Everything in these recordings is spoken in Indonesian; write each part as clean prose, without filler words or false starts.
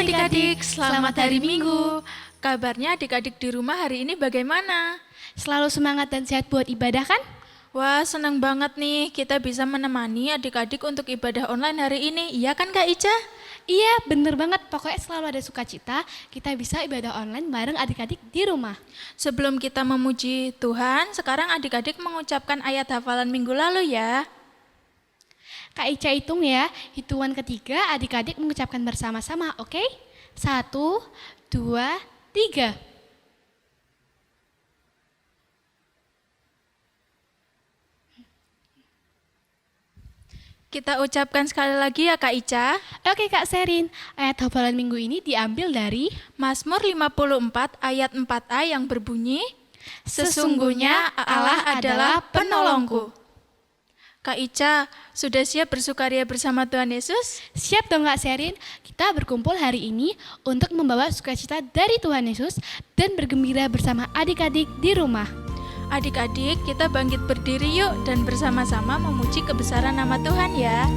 adik-adik, selamat hari Minggu. Kabarnya adik-adik di rumah hari ini bagaimana? Selalu semangat dan sehat buat ibadah kan? Wah, senang banget nih kita bisa menemani adik-adik untuk ibadah online hari ini. Iya kan Kak Ica? Iya, bener banget. Pokoknya selalu ada sukacita, kita bisa ibadah online bareng adik-adik di rumah. Sebelum kita memuji Tuhan, sekarang adik-adik mengucapkan ayat hafalan minggu lalu ya. Kak Ica hitung ya, hitungan ketiga adik-adik mengucapkan bersama-sama, oke? 1, 2, 3. Kita ucapkan sekali lagi ya Kak Ica. Oke Kak Serin, ayat hafalan minggu ini diambil dari Mazmur 54 ayat 4a yang berbunyi, Sesungguhnya Allah adalah penolongku. Kak Ica, sudah siap bersukaria bersama Tuhan Yesus? Siap dong Kak Serin, kita berkumpul hari ini untuk membawa sukacita dari Tuhan Yesus dan bergembira bersama adik-adik di rumah. Adik-adik, kita bangkit berdiri yuk dan bersama-sama memuji kebesaran nama Tuhan ya.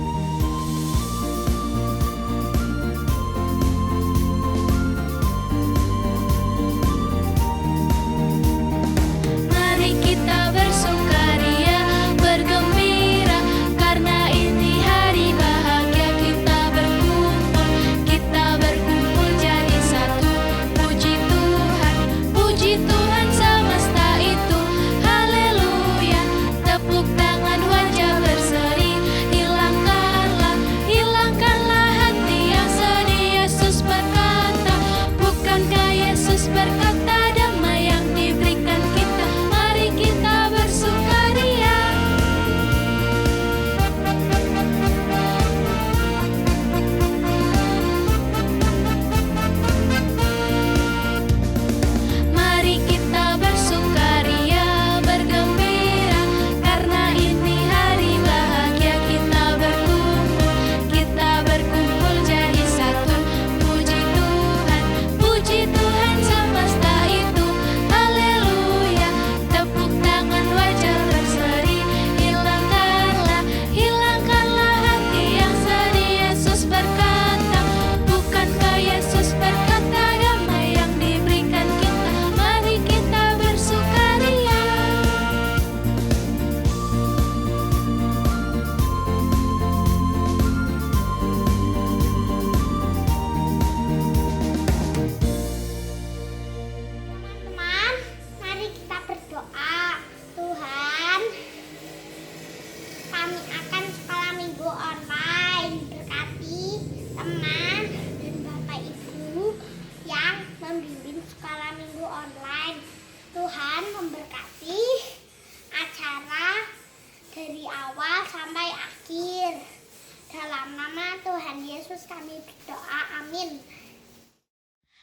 Mari kita bersukaria, bergembira, karena ini hari bahagia. Kita berkumpul jadi satu. Puji Tuhan semesta itu. Haleluya, tepuk tangan wajah berseri. Hilangkanlah hati yang sedih. Yesus berkata, bukankah Yesus berkata damai yang diberikan kita. Mari kita bersukaria. Mari kita bersukaria, bergembira, karena ini hari bahagia. Kita berkumpul jadi satu. Puji Tuhan semesta itu. Haleluya, tepuk tangan wajah berseri. Hilangkanlah hati yang sedih. Yesus berkata, bukankah Yesus berkata damai yang diberikan kita. Mari kita bersukaria. Teman-teman, mari kita berdoa. Tuhan, kami akan sekolah minggu online. Berkati teman dan Bapak Ibu yang membimbing sekolah minggu online. Tuhan memberkati acara dari awal sampai akhir. Dalam nama Tuhan Yesus kami berdoa. Amin.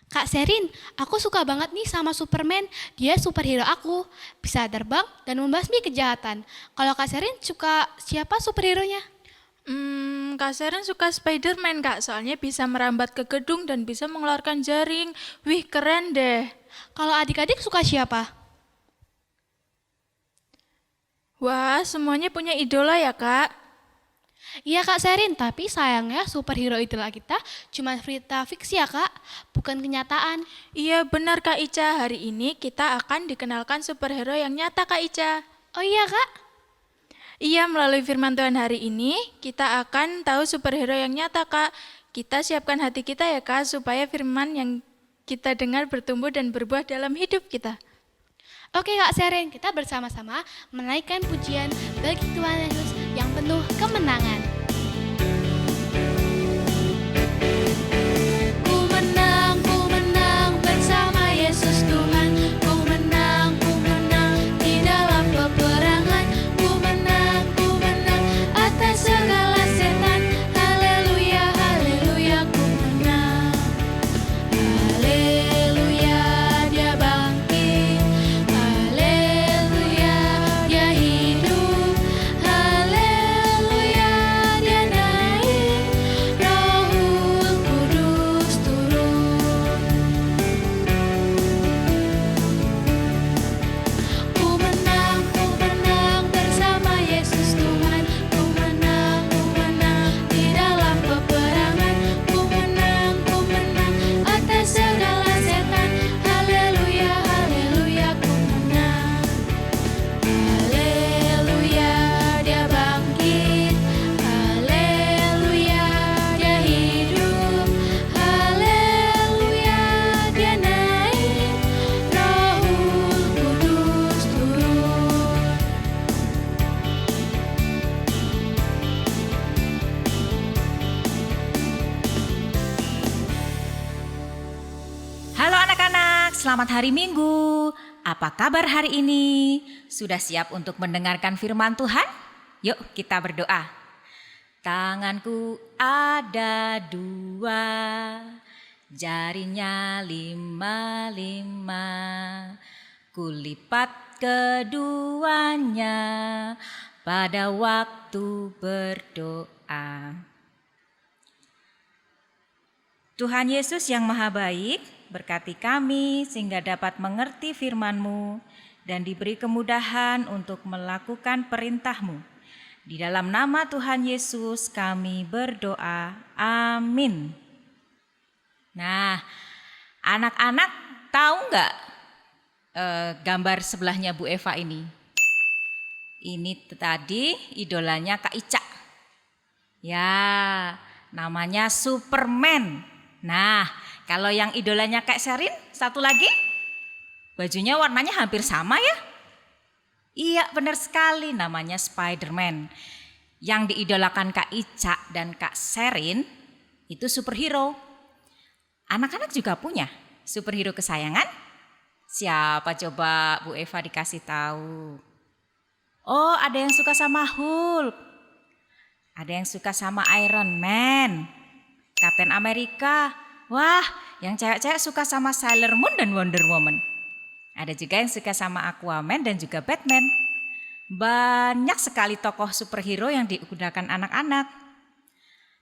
Kak Serin, aku suka banget nih sama Superman. Dia superhero aku, bisa terbang dan membasmi kejahatan. Kalau Kak Serin suka siapa superhero-nya? Kak Seren suka Spider-Man Kak, soalnya bisa merambat ke gedung dan bisa mengeluarkan jaring. Wih, keren deh. Kalau adik-adik suka siapa? Wah, semuanya punya idola ya Kak? Iya Kak Serin, tapi sayangnya superhero idola kita cuma cerita fiksi ya Kak, bukan kenyataan. Iya benar Kak Ica, hari ini kita akan dikenalkan superhero yang nyata Kak Ica. Oh iya Kak? Iya, melalui firman Tuhan hari ini, kita akan tahu superhero yang nyata, Kak. Kita siapkan hati kita ya, Kak, supaya firman yang kita dengar bertumbuh dan berbuah dalam hidup kita. Oke Kak Serin, kita bersama-sama menaikkan pujian bagi Tuhan Yesus yang penuh kemenangan. Ku menang bersama Yesus Tuhan. Ku menang di dalam peperangan. Ku menang atas segala setan. Haleluya, haleluya, ku menang. Haleluya, dia bangkit. Haleluya, dia hidup. Haleluya, selamat hari Minggu. Apa kabar hari ini? Sudah siap untuk mendengarkan firman Tuhan? Yuk kita berdoa. Tanganku ada 2, jarinya 5, kulipat keduanya pada waktu berdoa. Tuhan Yesus yang Maha Baik, berkati kami sehingga dapat mengerti firman-Mu dan diberi kemudahan untuk melakukan perintah-Mu. Di dalam nama Tuhan Yesus kami berdoa. Amin. Nah, anak-anak tahu nggak gambar sebelahnya Bu Eva ini? Ini tadi idolanya Kak Ica. Ya, namanya Superman. Nah, kalau yang idolanya Kak Sherin, satu lagi, bajunya warnanya hampir sama ya? Iya, benar sekali, namanya Spider-Man. Yang diidolakan Kak Ica dan Kak Sherin itu superhero. Anak-anak juga punya superhero kesayangan? Siapa coba Bu Eva dikasih tahu? Oh, ada yang suka sama Hulk. Ada yang suka sama Iron Man. Captain America. Wah, yang cewek-cewek suka sama Sailor Moon dan Wonder Woman. Ada juga yang suka sama Aquaman dan juga Batman. Banyak sekali tokoh superhero yang digunakan anak-anak.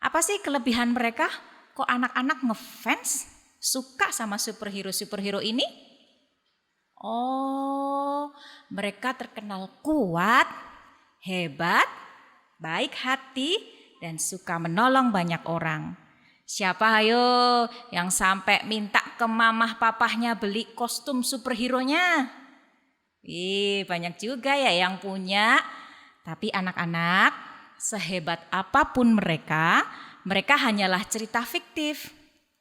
Apa sih kelebihan mereka? Kok anak-anak ngefans suka sama superhero-superhero ini? Oh, mereka terkenal kuat, hebat, baik hati, dan suka menolong banyak orang. Siapa ayo yang sampai minta ke mamah papahnya beli kostum superhero-nya? Banyak juga ya yang punya. Tapi anak-anak, sehebat apapun mereka hanyalah cerita fiktif.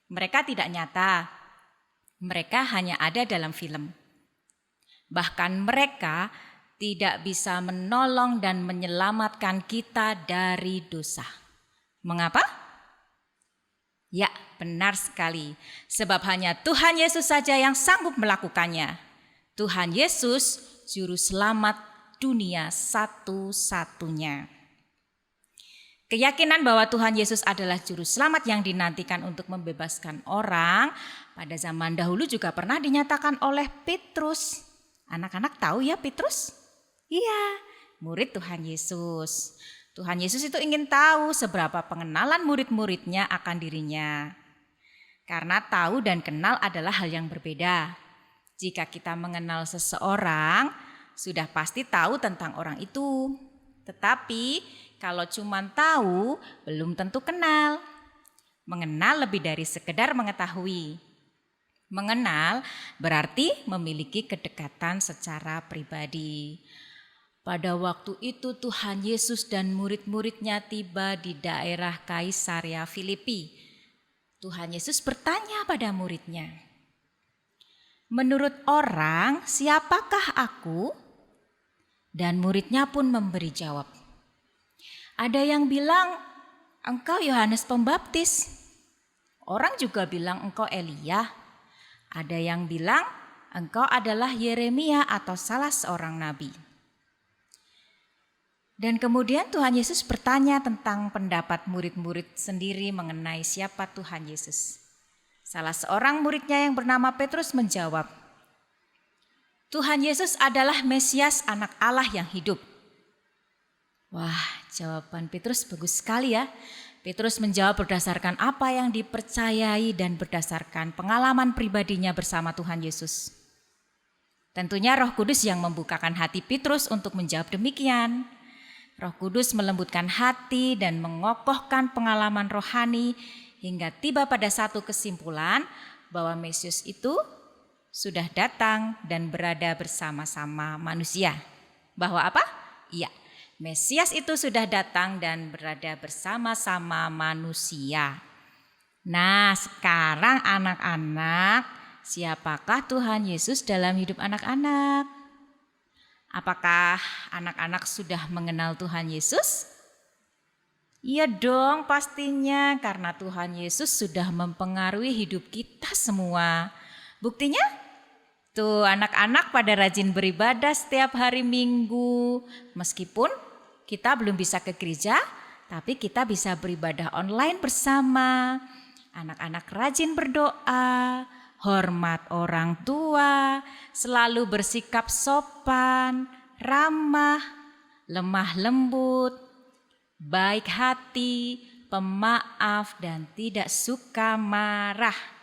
Mereka tidak nyata. Mereka hanya ada dalam film. Bahkan mereka tidak bisa menolong dan menyelamatkan kita dari dosa. Mengapa? Ya, benar sekali. Sebab hanya Tuhan Yesus saja yang sanggup melakukannya. Tuhan Yesus, juru selamat dunia satu-satunya. Keyakinan bahwa Tuhan Yesus adalah juru selamat yang dinantikan untuk membebaskan orang pada zaman dahulu juga pernah dinyatakan oleh Petrus. Anak-anak tahu ya Petrus? Iya, murid Tuhan Yesus. Tuhan Yesus itu ingin tahu seberapa pengenalan murid-muridnya akan dirinya. Karena tahu dan kenal adalah hal yang berbeda. Jika kita mengenal seseorang, sudah pasti tahu tentang orang itu. Tetapi kalau cuma tahu, belum tentu kenal. Mengenal lebih dari sekedar mengetahui. Mengenal berarti memiliki kedekatan secara pribadi. Pada waktu itu Tuhan Yesus dan murid-muridnya tiba di daerah Kaisarea Filipi. Tuhan Yesus bertanya pada muridnya, "Menurut orang, siapakah aku?" Dan muridnya pun memberi jawab. Ada yang bilang, "Engkau Yohanes Pembaptis." Orang juga bilang, "Engkau Elia." Ada yang bilang, "Engkau adalah Yeremia atau salah seorang nabi." Dan kemudian Tuhan Yesus bertanya tentang pendapat murid-murid sendiri mengenai siapa Tuhan Yesus. Salah seorang muridnya yang bernama Petrus menjawab, "Tuhan Yesus adalah Mesias, anak Allah yang hidup." Wah, jawaban Petrus bagus sekali ya. Petrus menjawab berdasarkan apa yang dipercayai dan berdasarkan pengalaman pribadinya bersama Tuhan Yesus. Tentunya Roh Kudus yang membukakan hati Petrus untuk menjawab demikian. Roh Kudus melembutkan hati dan mengokohkan pengalaman rohani hingga tiba pada satu kesimpulan bahwa Mesias itu sudah datang dan berada bersama-sama manusia. Bahwa apa? Iya, Mesias itu sudah datang dan berada bersama-sama manusia. Nah, sekarang anak-anak, siapakah Tuhan Yesus dalam hidup anak-anak? Apakah anak-anak sudah mengenal Tuhan Yesus? Iya dong pastinya, karena Tuhan Yesus sudah mempengaruhi hidup kita semua. Buktinya Tuh anak-anak pada rajin beribadah setiap hari Minggu. Meskipun kita belum bisa ke gereja, tapi kita bisa beribadah online bersama. Anak-anak rajin berdoa, hormat orang tua, selalu bersikap sopan, ramah, lemah lembut, baik hati, pemaaf, dan tidak suka marah.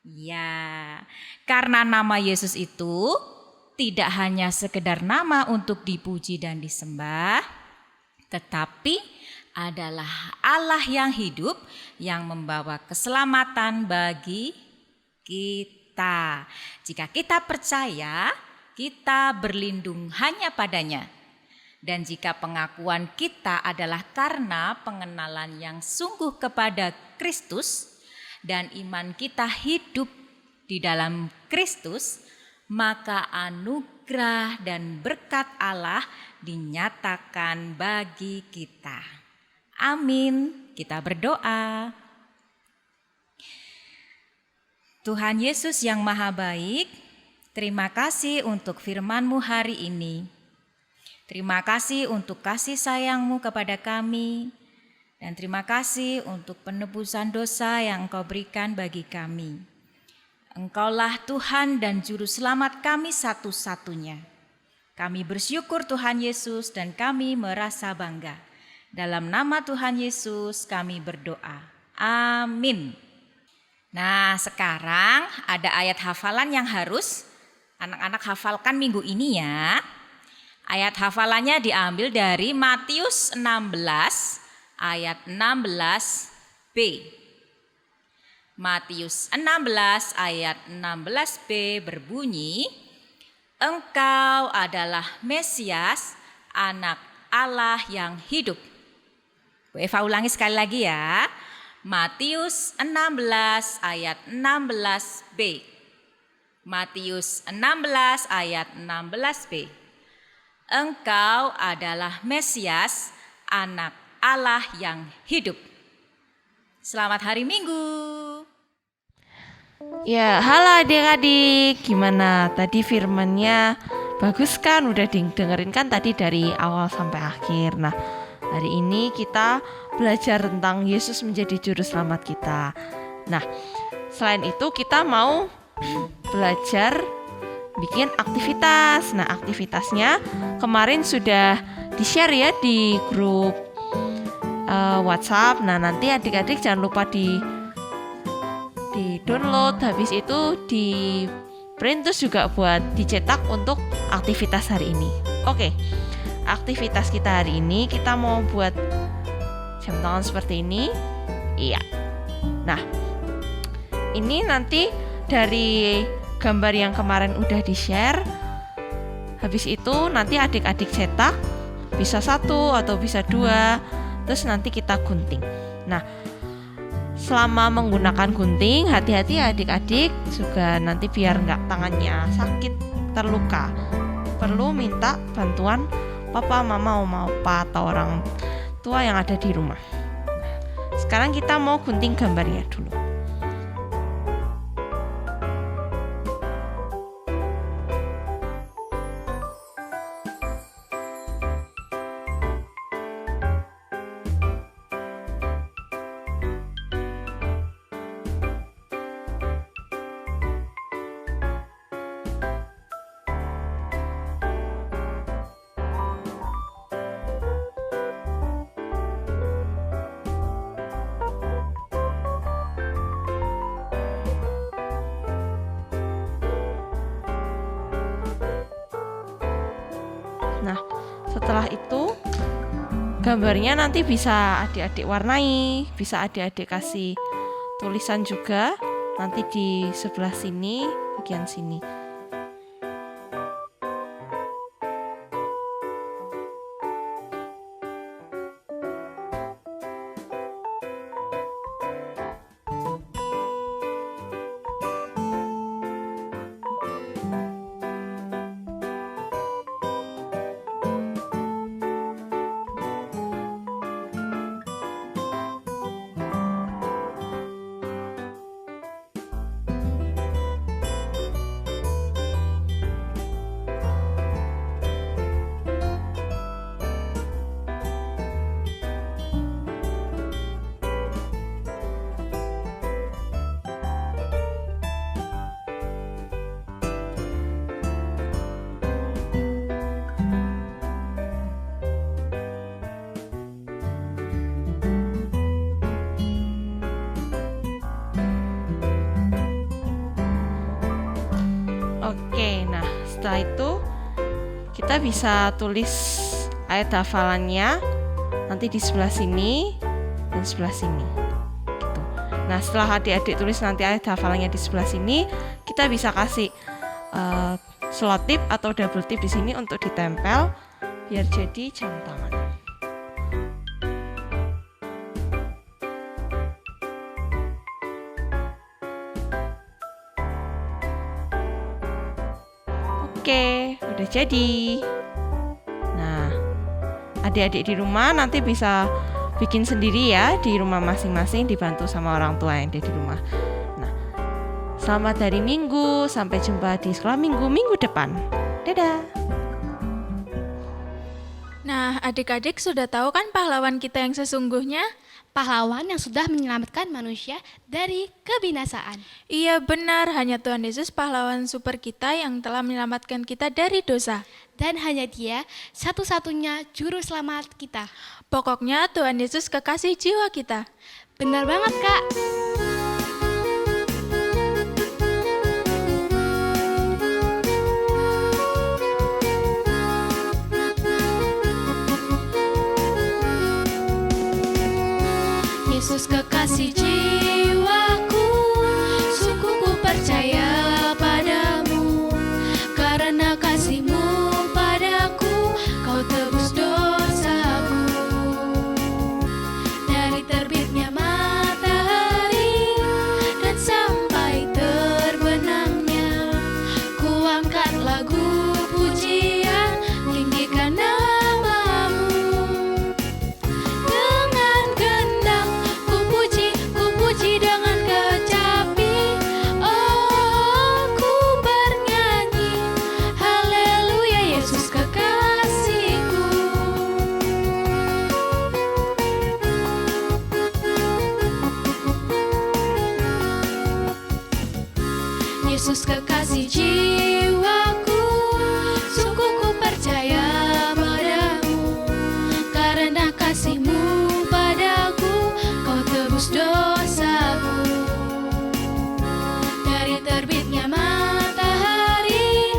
Ya, karena nama Yesus itu tidak hanya sekedar nama untuk dipuji dan disembah, tetapi adalah Allah yang hidup yang membawa keselamatan bagi kita. Jika kita percaya, kita berlindung hanya padanya. Dan jika pengakuan kita adalah karena pengenalan yang sungguh kepada Kristus, dan iman kita hidup di dalam Kristus, maka anugerah dan berkat Allah dinyatakan bagi kita. Amin. Kita berdoa. Tuhan Yesus yang Maha Baik, terima kasih untuk firman-Mu hari ini. Terima kasih untuk kasih sayang-Mu kepada kami. Dan terima kasih untuk penebusan dosa yang Engkau berikan bagi kami. Engkaulah Tuhan dan Juru Selamat kami satu-satunya. Kami bersyukur Tuhan Yesus dan kami merasa bangga. Dalam nama Tuhan Yesus kami berdoa. Amin. Nah, sekarang ada ayat hafalan yang harus anak-anak hafalkan minggu ini ya. Ayat hafalannya diambil dari Matius 16 ayat 16b. Matius 16 ayat 16b berbunyi, Engkau adalah Mesias, anak Allah yang hidup. Bu Eva ulangi sekali lagi ya. Matius 16 ayat 16b. Matius 16 ayat 16b. Engkau adalah Mesias, anak Allah yang hidup. Selamat hari Minggu. Ya, halo adik-adik. Gimana? Tadi firmannya bagus kan? Udah dengerin kan tadi dari awal sampai akhir. Nah, hari ini kita belajar tentang Yesus menjadi juru selamat kita. Nah, selain itu kita mau belajar bikin aktivitas. Nah, aktivitasnya kemarin sudah di-share ya di grup WhatsApp. Nah, nanti adik-adik jangan lupa di download, habis itu di print, terus juga buat dicetak untuk aktivitas hari ini. Oke, aktivitas kita hari ini kita mau buat jam tangan seperti ini. Iya. Nah, ini nanti dari gambar yang kemarin udah di-share. Habis itu nanti adik-adik cetak, bisa 1 atau bisa 2. Terus nanti kita gunting. Nah, selama menggunakan gunting, hati-hati ya adik-adik, juga nanti biar nggak tangannya sakit, terluka. Perlu minta bantuan papa, mama, oma, opa, atau orang tua yang ada di rumah. Nah, sekarang kita mau gunting gambarnya dulu. Nah, setelah itu gambarnya nanti bisa adik-adik warnai, bisa adik-adik kasih tulisan juga nanti di sebelah sini, bagian sini. Oke, nah setelah itu kita bisa tulis ayat hafalannya nanti di sebelah sini dan sebelah sini. Gitu. Nah setelah adik-adik tulis nanti ayat hafalannya di sebelah sini, kita bisa kasih selotip atau double tip di sini untuk ditempel biar jadi jam tangan. Oke, udah jadi. Nah, adik-adik di rumah nanti bisa bikin sendiri ya di rumah masing-masing, dibantu sama orang tua yang ada di rumah. Nah, selamat hari Minggu, sampai jumpa di sekolah minggu depan. Dadah. Nah, adik-adik sudah tahu kan pahlawan kita yang sesungguhnya? Pahlawan yang sudah menyelamatkan manusia dari kebinasaan. Iya benar, hanya Tuhan Yesus pahlawan super kita yang telah menyelamatkan kita dari dosa. Dan hanya Dia satu-satunya juru selamat kita. Pokoknya Tuhan Yesus kekasih jiwa kita. Benar banget, Kak. Yesus kekasih jiwaku, sungguh ku percaya padamu. Karena kasih-Mu padaku, Kau tebus dosaku. Dari terbitnya matahari dan sampai terbenamnya, ku angkat lagu pujian, tinggikan nama-Mu. Dengan gendang ku puji dengan kecapi. Oh, ku bernyanyi, haleluya Yesus kekasihku. Yesus kekasih jiwaku, sungguh ku percaya padamu. Karena kasih-Mu padaku, Kau tebus dosaku. Dari terbitnya matahari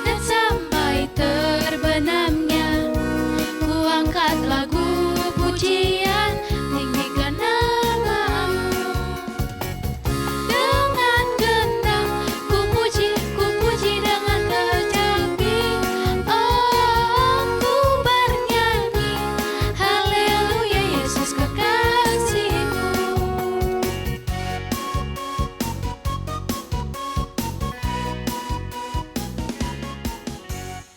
dan sampai terbenamnya, ku angkat lagu pujian, tinggikan nama-Mu. Dengan gendang ku puji dengan kecapi. Oh, ku bernyanyi, haleluya Yesus kekasihku.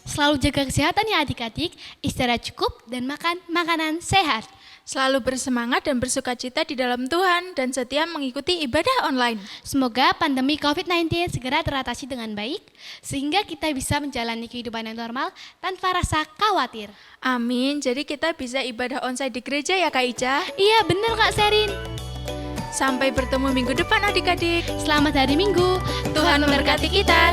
Selalu jaga kesehatan ya adik-adik, istirahat cukup dan makan makanan sehat. Selalu bersemangat dan bersukacita di dalam Tuhan dan setia mengikuti ibadah online. Semoga pandemi COVID-19 segera teratasi dengan baik, sehingga kita bisa menjalani kehidupan yang normal tanpa rasa khawatir. Amin, jadi kita bisa ibadah onsite di gereja ya Kak Ica. Iya bener Kak Serin. Sampai bertemu minggu depan adik-adik. Selamat hari Minggu. Tuhan memberkati kita.